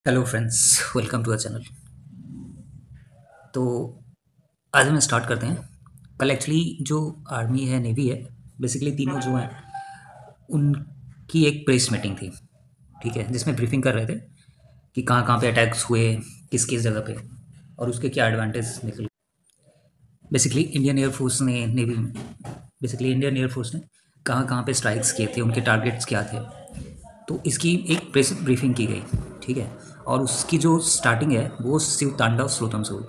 Hello friends, welcome to a channel. तो आज हम स्टार्ट करते हैं। कल एक्चुअली जो आर्मी है, नेवी है, बेसिकली तीनों जो हैं उनकी एक प्रेस मीटिंग थी। ठीक है, जिसमें ब्रीफिंग कर रहे थे कि कहाँ कहाँ पे अटैक्स हुए, किस किस जगह पे, और उसके क्या एडवांटेज निकले। बेसिकली इंडियन एयरफोर्स ने, नेवी में बेसिकली इंडियन एयरफोर्स ने कहाँ कहाँ पे स्ट्राइक्स किए थे, उनके टारगेट्स क्या थे। तो इसकी एक प्रेस ब्रीफिंग की गई। ठीक है, और उसकी जो स्टार्टिंग है वो शिव तांडव स्रोतम से हुई।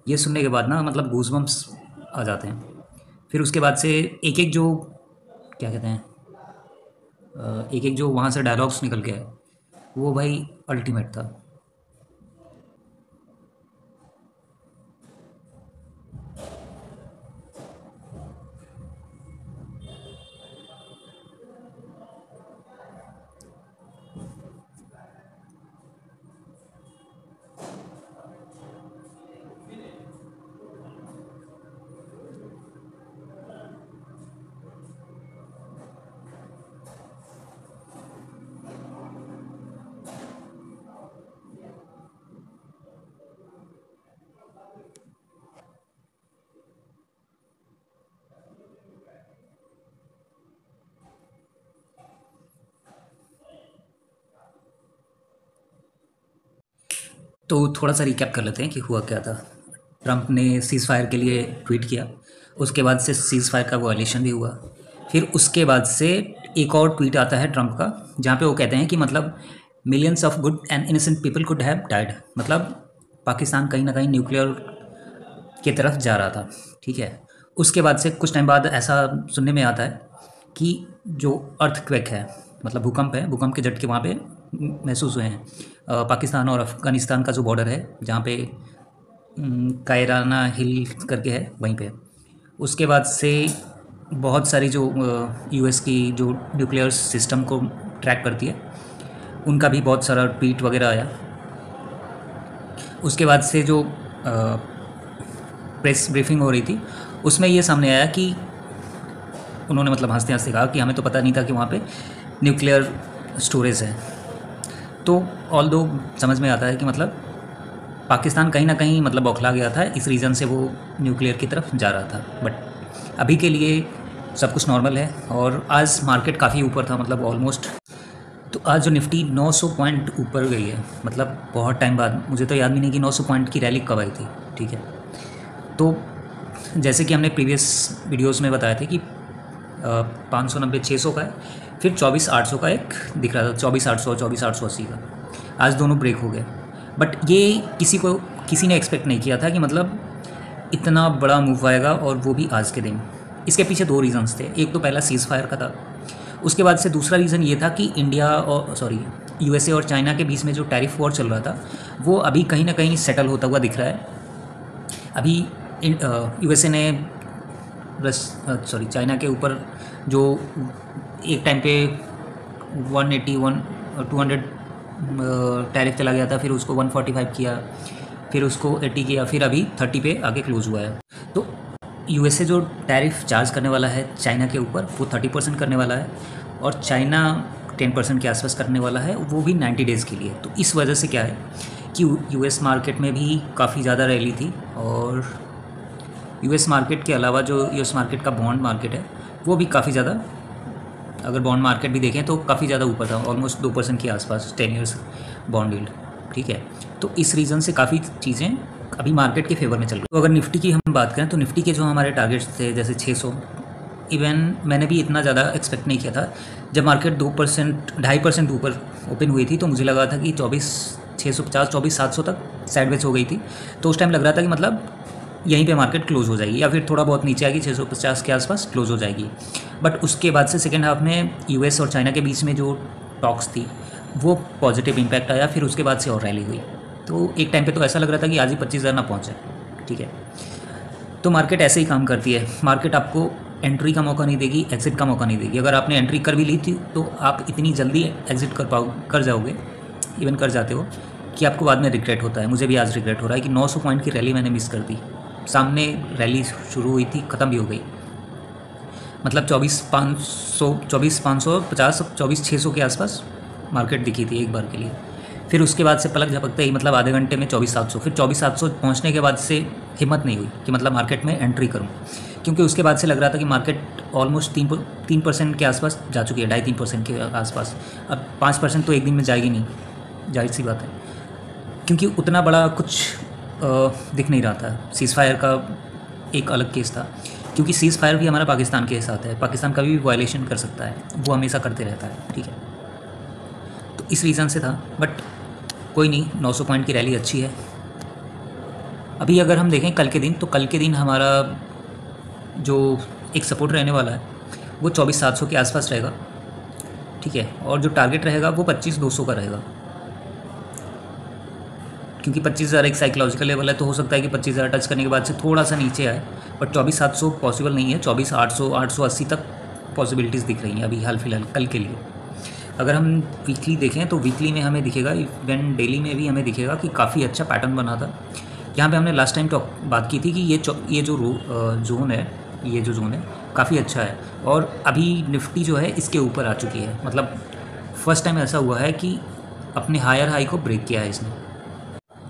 ये सुनने के बाद ना मतलब गूज़बम्प्स आ जाते हैं। फिर उसके बाद से एक एक जो क्या कहते हैं, एक एक जो वहाँ से डायलॉग्स निकल के आए, वो भाई अल्टीमेट था। तो थोड़ा सा रिकैप कर लेते हैं कि हुआ क्या था। ट्रंप ने सीज़ फायर के लिए ट्वीट किया। उसके बाद से सीज़ फायर का वॉयलेशन भी हुआ। फिर उसके बाद से एक और ट्वीट आता है ट्रंप का, जहाँ पे वो कहते हैं कि मतलब millions of good and innocent people could have died. मतलब पाकिस्तान कहीं ना कहीं न्यूक्लियर की तरफ जा रहा था। ठीक है, उसके बाद से कुछ टाइम बाद ऐसा सुनने में आता है कि जो अर्थक्वेक है, मतलब भूकंप है, भूकंप के झटके वहाँ पे महसूस हुए हैं। पाकिस्तान और अफ़गानिस्तान का जो बॉर्डर है, जहाँ पे कायराना हिल करके है, वहीं पे। उसके बाद से बहुत सारी जो यूएस की जो न्यूक्लियर सिस्टम को ट्रैक करती है, उनका भी बहुत सारा ट्वीट वगैरह आया। उसके बाद से जो प्रेस ब्रीफिंग हो रही थी, उसमें ये सामने आया कि उन्होंने मतलब हंसते हंसते कहा कि हमें तो पता नहीं था कि वहाँ पे न्यूक्लियर स्टोरेज है। तो ऑल दो समझ में आता है कि मतलब पाकिस्तान कहीं ना कहीं मतलब बौखला गया था, इस रीज़न से वो न्यूक्लियर की तरफ जा रहा था। बट अभी के लिए सब कुछ नॉर्मल है। और आज मार्केट काफ़ी ऊपर था, मतलब ऑलमोस्ट। तो आज जो निफ्टी 900 पॉइंट ऊपर गई है, मतलब बहुत टाइम बाद। मुझे तो याद भी नहीं कि 900 पॉइंट की रैली कब आई थी। ठीक है, तो जैसे कि हमने प्रीवियस वीडियोस में बताया था कि 590 600 का है, फिर 24 800 का एक दिख रहा था, 24 800 24 880 का। आज दोनों ब्रेक हो गए। बट ये किसी ने एक्सपेक्ट नहीं किया था कि मतलब इतना बड़ा मूव आएगा, और वो भी आज के दिन। इसके पीछे दो रीज़न्स थे। एक तो पहला सीज़ फायर का था। उसके बाद से दूसरा रीज़न ये था कि इंडिया और सॉरी यूएसए और चाइना के बीच में जो टैरिफ वॉर चल रहा था, वो अभी कहीं ना कहीं सेटल होता हुआ दिख रहा है। अभी यूएसए ने चाइना के ऊपर जो एक टाइम पे 181 200 टैरिफ चला गया था, फिर उसको 145 किया, फिर उसको 80 किया, फिर अभी 30 पे आगे क्लोज हुआ है। तो यूएसए जो टैरिफ चार्ज करने वाला है चाइना के ऊपर, वो 30% करने वाला है, और चाइना 10% के आसपास करने वाला है, वो भी 90 डेज़ के लिए। तो इस वजह से क्या है कि यूएस मार्केट में भी काफ़ी ज़्यादा रैली थी। और यूएस मार्केट के अलावा जो यूएस मार्केट का बॉन्ड मार्केट है, वो भी काफ़ी ज़्यादा, अगर बॉन्ड मार्केट भी देखें तो काफ़ी ज़्यादा ऊपर था, ऑलमोस्ट 2% के आसपास 10 ईयर्स बॉन्ड यील्ड। ठीक है, तो इस रीज़न से काफ़ी चीज़ें अभी मार्केट के फेवर में चल रही। तो अगर निफ्टी की हम बात करें, तो निफ्टी के जो हमारे टारगेट्स थे, जैसे 600, इवन मैंने भी इतना ज़्यादा एक्सपेक्ट नहीं किया था। जब मार्केट 2% 2.5% ऊपर ओपन हुई थी, तो मुझे लगा था कि 24 650 24 700 तक साइडवेज हो गई थी। तो उस टाइम लग रहा था कि मतलब यहीं पे मार्केट क्लोज हो जाएगी, या फिर थोड़ा बहुत नीचे आएगी, 650 के आसपास क्लोज हो जाएगी। बट उसके बाद से सेकेंड हाफ में यूएस और चाइना के बीच में जो टॉक्स थी, वो पॉजिटिव इम्पैक्ट आया। फिर उसके बाद से और रैली हुई। तो एक टाइम पे तो ऐसा लग रहा था कि आज ही 25,000 ना पहुँचे। ठीक है, तो मार्केट ऐसे ही काम करती है। मार्केट आपको एंट्री का मौका नहीं देगी, एग्जिट का मौका नहीं देगी। अगर आपने एंट्री कर भी ली थी, तो आप इतनी जल्दी एग्जिट कर जाओगे, इवन कर जाते हो, कि आपको बाद में रिग्रेट होता है। मुझे भी आज रिग्रेट हो रहा है कि 900 पॉइंट की रैली मैंने मिस कर दी। सामने रैली शुरू हुई थी, ख़त्म भी हो गई। मतलब 24 550 24 600 के आसपास मार्केट दिखी थी एक बार के लिए। फिर उसके बाद से पलक झपकते ही मतलब आधे घंटे में 24,700, फिर 24,700 पहुंचने के बाद से हिम्मत नहीं हुई कि मतलब मार्केट में एंट्री करूं, क्योंकि उसके बाद से लग रहा था कि मार्केट ऑलमोस्ट 3% के आसपास जा चुकी है, 2.5-3% के आसपास। अब 5% तो एक दिन में जाएगी नहीं, जाहिर सी बात है, क्योंकि उतना बड़ा कुछ दिख नहीं रहा था। सीज़ फायर का एक अलग केस था, क्योंकि सीज़ फायर भी हमारा पाकिस्तान के साथ है, पाकिस्तान कभी भी वायलेशन कर सकता है, वो हमेशा करते रहता है, ठीक है। तो इस रीज़न से था, बट कोई नहीं, 900 पॉइंट की रैली अच्छी है। अभी अगर हम देखें कल के दिन, तो कल के दिन हमारा जो एक सपोर्ट रहने वाला है वो 24,700 के आसपास रहेगा, ठीक है। और जो टारगेट रहेगा वो 25,200 का रहेगा, क्योंकि 25,000 एक साइकोलॉजिकल लेवल है, तो हो सकता है कि 25,000 टच करने के बाद से थोड़ा सा नीचे आए, बट 24,700 पॉसिबल नहीं है। 24,800 880 तक पॉसिबिलिटीज़ दिख रही हैं अभी हाल फिलहाल कल के लिए। अगर हम वीकली देखें तो वीकली में हमें दिखेगा, इवन डेली में भी हमें दिखेगा कि काफ़ी अच्छा पैटर्न बना था। यहाँ पे हमने लास्ट टाइम बात की थी कि ये जो जोन है, ये जो जोन है काफ़ी अच्छा है, और अभी निफ्टी जो है इसके ऊपर आ चुकी है। मतलब फर्स्ट टाइम ऐसा हुआ है कि अपने हायर हाई को ब्रेक किया है इसने।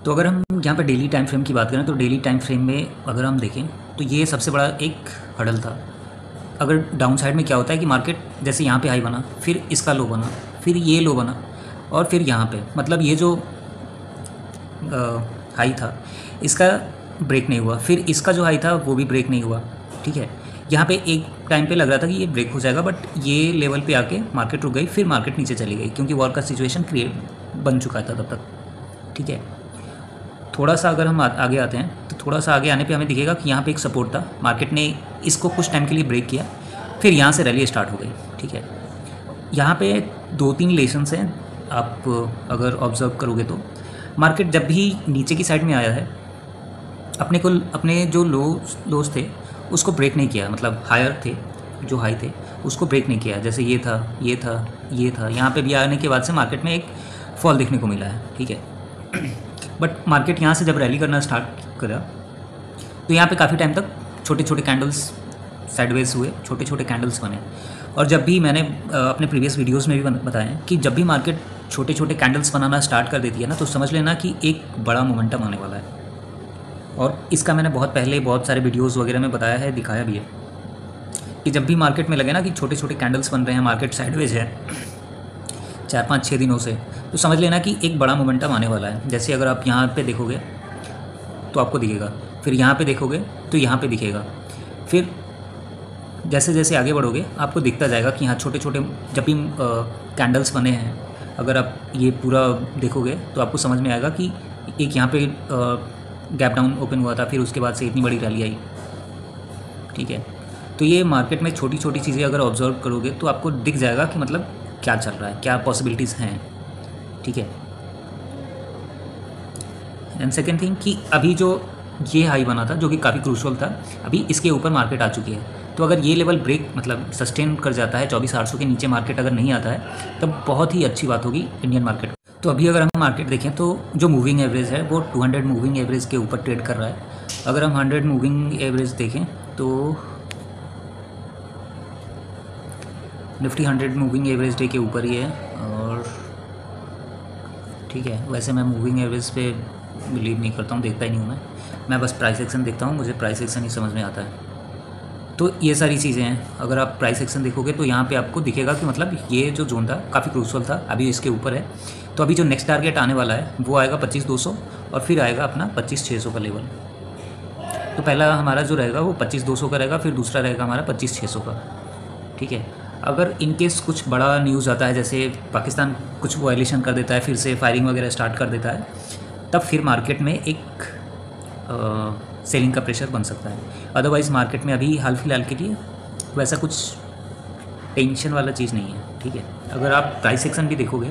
तो अगर हम यहाँ पे डेली टाइम फ्रेम की बात करें, तो डेली टाइम फ्रेम में अगर हम देखें तो ये सबसे बड़ा एक हडल था। अगर डाउन साइड में क्या होता है कि मार्केट जैसे यहाँ पे हाई बना, फिर इसका लो बना, फिर ये लो बना, और फिर यहाँ पे मतलब ये जो हाई था इसका ब्रेक नहीं हुआ, फिर इसका जो हाई था वो भी ब्रेक नहीं हुआ, ठीक है। यहाँ पे एक टाइम पे लग रहा था कि ये ब्रेक हो जाएगा, बट ये लेवल पे आके मार्केट रुक गई, फिर मार्केट नीचे चली गई, क्योंकि वॉर का सिचुएशन क्रिएट बन चुका था तब तक, ठीक है। थोड़ा सा अगर हम आगे आते हैं, तो थोड़ा सा आगे आने पे हमें दिखेगा कि यहाँ पे एक सपोर्ट था, मार्केट ने इसको कुछ टाइम के लिए ब्रेक किया, फिर यहाँ से रैली स्टार्ट हो गई, ठीक है। यहाँ पे 2-3 लेसन्स हैं, आप अगर ऑब्ज़र्व करोगे तो मार्केट जब भी नीचे की साइड में आया है, अपने जो लोस थे उसको ब्रेक नहीं किया, मतलब हायर थे जो हाई थे उसको ब्रेक नहीं किया। जैसे ये था, ये था, ये था, यहाँ पे भी आने के बाद से मार्केट में एक फॉल देखने को मिला है, ठीक है। बट मार्केट यहाँ से जब रैली करना स्टार्ट करा, तो यहाँ पे काफ़ी टाइम तक छोटे छोटे कैंडल्स साइडवेज हुए, छोटे छोटे कैंडल्स बने। और जब भी मैंने अपने प्रीवियस वीडियोस में भी बताया कि जब भी मार्केट छोटे छोटे कैंडल्स बनाना स्टार्ट कर देती है ना, तो समझ लेना कि एक बड़ा मोमेंटम आने वाला है। और इसका मैंने बहुत पहले बहुत सारे वीडियोस वगैरह में बताया है, दिखाया भी है, कि जब भी मार्केट में लगे ना कि छोटे छोटे कैंडल्स बन रहे हैं, मार्केट साइडवेज है 4-5-6 दिनों से, तो समझ लेना कि एक बड़ा मोमेंटम आने वाला है। जैसे अगर आप यहाँ पे देखोगे तो आपको दिखेगा, फिर यहाँ पे देखोगे तो यहाँ पे दिखेगा, फिर जैसे जैसे आगे बढ़ोगे आपको दिखता जाएगा कि यहाँ छोटे छोटे जब भी कैंडल्स बने हैं, अगर आप ये पूरा देखोगे तो आपको समझ में आएगा कि एक यहाँ पे गैप डाउन ओपन हुआ था, फिर उसके बाद से इतनी बड़ी रैली आई, ठीक है। तो ये मार्केट में छोटी छोटी चीज़ें अगर ऑब्जर्व करोगे तो आपको दिख जाएगा कि मतलब क्या चल रहा है, क्या पॉसिबिलिटीज़ हैं, ठीक है। एंड सेकेंड थिंग कि अभी जो ये हाई बना था जो कि काफ़ी क्रूशल था, अभी इसके ऊपर मार्केट आ चुकी है। तो अगर ये लेवल ब्रेक मतलब सस्टेन कर जाता है, 24,800 के नीचे मार्केट अगर नहीं आता है, तब बहुत ही अच्छी बात होगी इंडियन मार्केट। तो अभी अगर हम मार्केट देखें तो जो मूविंग एवरेज है वो 200 मूविंग एवरेज के ऊपर ट्रेड कर रहा है। अगर हम 100 मूविंग एवरेज देखें तो निफ्टी 100 मूविंग एवरेज डे के ऊपर ही है, और ठीक है। वैसे मैं मूविंग एवरेज पे बिलीव नहीं करता हूँ, देखता ही नहीं हूँ मैं बस प्राइस एक्शन देखता हूँ, मुझे प्राइस एक्शन ही समझ में आता है। तो ये सारी चीज़ें हैं। अगर आप प्राइस एक्शन देखोगे तो यहाँ पे आपको दिखेगा कि मतलब ये जो जोन था काफ़ी क्रूशल था, अभी इसके ऊपर है। तो अभी जो नेक्स्ट टारगेट आने वाला है वो आएगा 25,200, और फिर आएगा अपना 25,600 का लेवल। तो पहला हमारा जो रहेगा वो 25,200 का रहेगा, फिर दूसरा रहेगा हमारा 25,600 का, ठीक है। अगर इनकेस कुछ बड़ा न्यूज़ आता है, जैसे पाकिस्तान कुछ वायलेशन कर देता है, फिर से फायरिंग वगैरह स्टार्ट कर देता है, तब फिर मार्केट में एक सेलिंग का प्रेशर बन सकता है। अदरवाइज़ मार्केट में अभी हाल फिलहाल के लिए वैसा कुछ टेंशन वाला चीज़ नहीं है, ठीक है। अगर आप प्राइस एक्शन भी देखोगे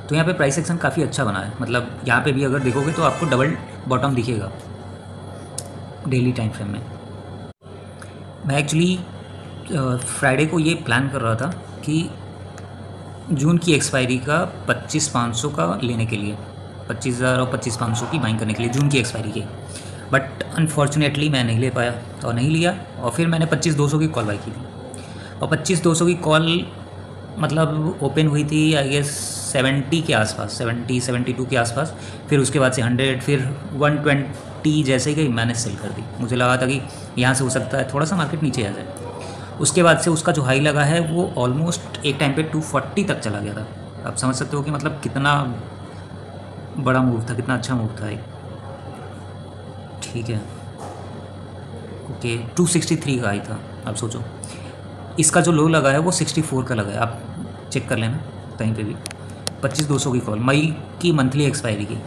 तो यहाँ पे प्राइस एक्शन काफ़ी अच्छा बना है। मतलब यहाँ पे भी अगर देखोगे तो आपको डबल बॉटम दिखेगा डेली टाइम फ्रेम में। मैं एक्चुअली फ्राइडे को ये प्लान कर रहा था कि जून की एक्सपायरी का 25,500 का लेने के लिए, 25,000 और 25,500 की बाइंग करने के लिए जून की एक्सपायरी के, बट अनफॉर्चुनेटली मैं नहीं ले पाया और नहीं लिया। और फिर मैंने 25,200 की कॉल बाई की थी, और 25,200 की कॉल मतलब ओपन हुई थी आई गेस 70 के आसपास, 72 के आसपास। फिर उसके बाद से 100, फिर 120 जैसे ही गई मैंने सेल कर दी। मुझे लगा था कि यहाँ से हो सकता है थोड़ा सा मार्केट नीचे आ जाए। उसके बाद से उसका जो हाई लगा है वो ऑलमोस्ट एक टाइम पे 240 तक चला गया था। आप समझ सकते हो कि मतलब कितना बड़ा मूव था, कितना अच्छा मूव था ये। ठीक है, ओके, 263 का हाई था। आप सोचो इसका जो लो लगा है वो 64 का लगा है। आप चेक कर लेना कहीं पे भी। 25,200 की कॉल, मई की मंथली एक्सपायरी की।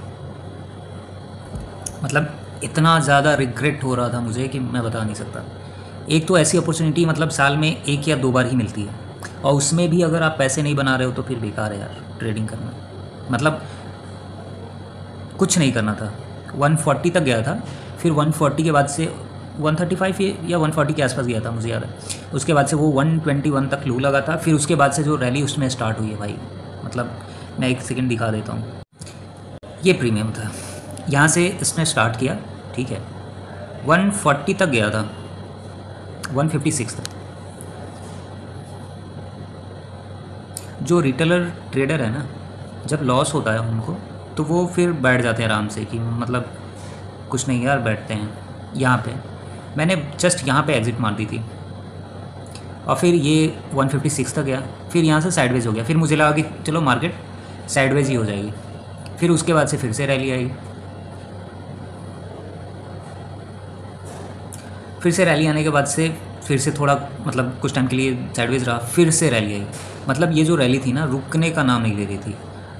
मतलब इतना ज़्यादा रिग्रेट हो रहा था मुझे कि मैं बता नहीं सकता। एक तो ऐसी अपॉर्चुनिटी मतलब साल में 1 या 2 बार ही मिलती है, और उसमें भी अगर आप पैसे नहीं बना रहे हो तो फिर बेकार है यार ट्रेडिंग करना। मतलब कुछ नहीं करना था। 140 तक गया था, फिर 140 के बाद से 135 या 140 के आसपास गया था मुझे याद है। उसके बाद से वो 121 तक लो लगा था। फिर उसके बाद से जो रैली उसमें स्टार्ट हुई है भाई, मतलब मैं एक सेकंड दिखा देता हूँ। ये प्रीमियम था, यहाँ से इसने स्टार्ट किया, ठीक है, 140 तक गया था, 156 तक। जो रिटेलर ट्रेडर है ना, जब लॉस होता है उनको तो वो फिर बैठ जाते हैं आराम से कि मतलब कुछ नहीं यार, बैठते हैं। यहाँ पे मैंने जस्ट यहाँ पे एग्ज़िट मार दी थी, और फिर ये 156 तक गया, फिर यहाँ से साइडवेज हो गया। फिर मुझे लगा कि चलो मार्केट साइडवेज ही हो जाएगी। फिर उसके बाद से फिर से रैली आई, फिर से रैली आने के बाद से फिर से थोड़ा मतलब कुछ टाइम के लिए साइडवेज रहा, फिर से रैली आई। मतलब ये जो रैली थी ना, रुकने का नाम नहीं ले रही थी।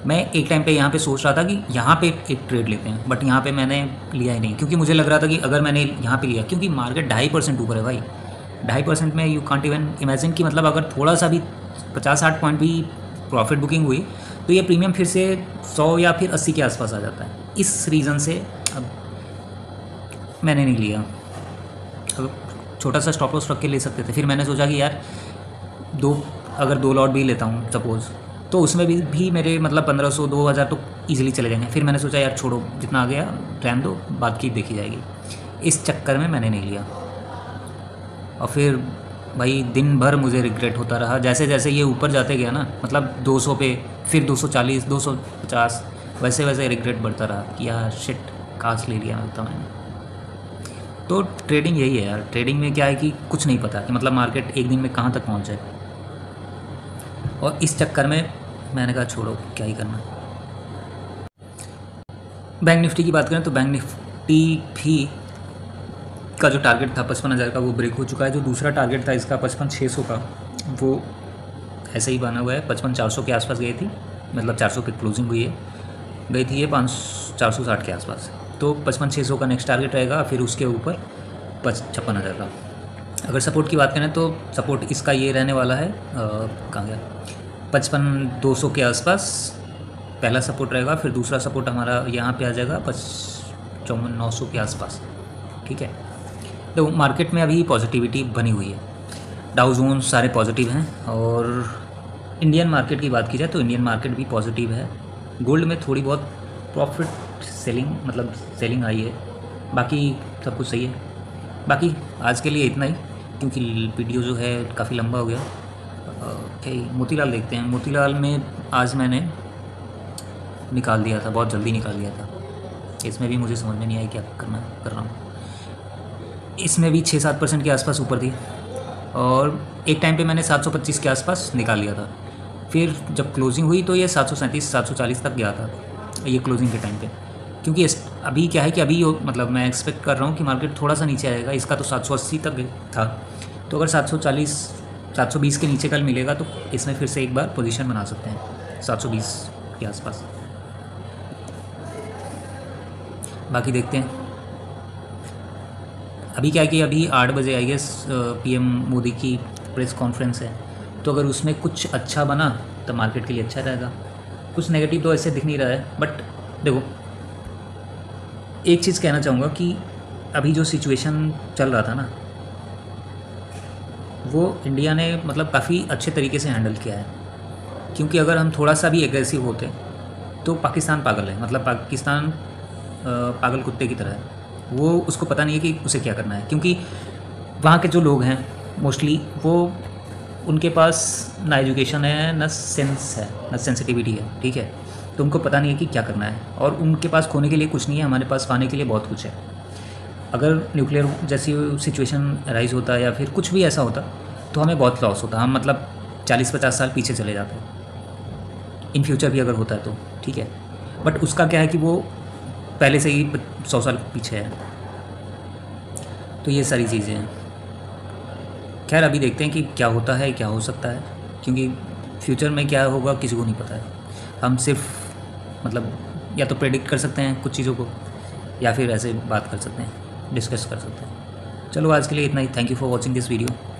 मैं एक टाइम पे यहाँ पे सोच रहा था कि यहाँ पे एक ट्रेड लेते हैं, बट यहाँ पे मैंने लिया ही नहीं, क्योंकि मुझे लग रहा था कि अगर मैंने यहाँ पे लिया, क्योंकि मार्केट 2.5% ऊपर है भाई। 2.5% में यू कांट इवन इमेजिन कि मतलब अगर थोड़ा सा भी 50-60 पॉइंट भी प्रॉफिट बुकिंग हुई तो ये प्रीमियम फिर से 100 या फिर 80 के आसपास आ जाता है। इस रीज़न से अब मैंने नहीं लिया। छोटा सा स्टॉप लॉस रख के ले सकते थे। फिर मैंने सोचा कि यार अगर 2 लॉट भी लेता हूँ सपोज़, तो उसमें भी मेरे मतलब 1500-2000 तो ईजिली चले जाएंगे। फिर मैंने सोचा यार छोड़ो, जितना आ गया रहने दो, बात की देखी जाएगी। इस चक्कर में मैंने नहीं लिया, और फिर भाई दिन भर मुझे रिग्रेट होता रहा। जैसे जैसे ये ऊपर जाते गया ना, मतलब 200 पे, फिर 240, 250, वैसे वैसे रिग्रेट बढ़ता रहा कि यार शिट, काश ले लिया होता मैंने। तो ट्रेडिंग यही है यार। ट्रेडिंग में क्या है कि कुछ नहीं पता कि मतलब मार्केट एक दिन में कहाँ तक पहुँच जाए, और इस चक्कर में मैंने कहा छोड़ो, क्या ही करना। बैंक निफ्टी की बात करें तो बैंक निफ्टी भी का जो टारगेट था 55,000 का वो ब्रेक हो चुका है। जो दूसरा टारगेट था इसका 55,600 का, वो ऐसे ही बना हुआ है। 55,400 के आसपास गई थी, मतलब 400 पे क्लोजिंग हुई है, गई थी ये 460 के आसपास। तो 55,600 का नेक्स्ट टारगेट रहेगा, फिर उसके ऊपर 56,000 का। अगर सपोर्ट की बात करें तो सपोर्ट इसका ये रहने वाला है, कहाँ गया, 55,200 के आसपास पहला सपोर्ट रहेगा। फिर दूसरा सपोर्ट हमारा यहाँ पे आ जाएगा 54,900 के आसपास, ठीक है। तो मार्केट में अभी पॉजिटिविटी बनी हुई है, डाउ जोन्स सारे पॉजिटिव हैं। और इंडियन मार्केट की बात की जाए तो इंडियन मार्केट भी पॉजिटिव है। गोल्ड में थोड़ी बहुत प्रॉफिट सेलिंग, मतलब सेलिंग आई है, बाकी सब कुछ सही है। बाकी आज के लिए इतना ही, क्योंकि वीडियो जो है काफ़ी लंबा हो गया। मोतीलाल देखते हैं। मोतीलाल में आज मैंने निकाल दिया था, बहुत जल्दी निकाल दिया था। इसमें भी मुझे समझ में नहीं आई क्या कर रहा हूँ। इसमें भी 6-7% के आसपास ऊपर थी, और एक टाइम पे मैंने 725 के आसपास निकाल लिया था। फिर जब क्लोजिंग हुई तो ये 737-740 तक गया था ये क्लोजिंग के टाइम पे। क्योंकि अभी क्या है कि अभी मतलब मैं एक्सपेक्ट कर रहा हूँ कि मार्केट थोड़ा सा नीचे आएगा। इसका तो 780 तक था, तो अगर 720 के नीचे कल मिलेगा तो इसमें फिर से एक बार पोजीशन बना सकते हैं 720 के आसपास। बाकी देखते हैं। अभी क्या है कि अभी 8 बजे आई गेस PM मोदी की प्रेस कॉन्फ्रेंस है, तो अगर उसमें कुछ अच्छा बना तो मार्केट के लिए अच्छा रहेगा। कुछ नेगेटिव तो ऐसे दिख नहीं रहा है, बट देखो एक चीज़ कहना चाहूँगा कि अभी जो सिचुएशन चल रहा था ना, वो इंडिया ने मतलब काफ़ी अच्छे तरीके से हैंडल किया है। क्योंकि अगर हम थोड़ा सा भी एग्रेसिव होते तो पाकिस्तान पागल है, मतलब पाकिस्तान पागल कुत्ते की तरह है। वो उसको पता नहीं है कि उसे क्या करना है, क्योंकि वहाँ के जो लोग हैं मोस्टली वो उनके पास ना एजुकेशन है, ना सेंस है, ना सेंसिटिविटी है, ठीक है। तो उनको पता नहीं है कि क्या करना है, और उनके पास खोने के लिए कुछ नहीं है, हमारे पास पाने के लिए बहुत कुछ है। अगर न्यूक्लियर जैसी सिचुएशन राइज होता या फिर कुछ भी ऐसा होता तो हमें बहुत लॉस होता, हम मतलब 40-50 साल पीछे चले जाते इन फ्यूचर भी अगर होता है तो, ठीक है। बट उसका क्या है कि वो पहले से ही 100 साल पीछे है। तो ये सारी चीज़ें हैं। खैर अभी देखते हैं कि क्या होता है, क्या हो सकता है, क्योंकि फ्यूचर में क्या होगा किसी को नहीं पता है। हम सिर्फ मतलब या तो प्रेडिक्ट कर सकते हैं कुछ चीज़ों को, या फिर ऐसे बात कर सकते हैं, डिस्कस कर सकते हैं। चलो आज के लिए इतना ही। Thank you for watching this video.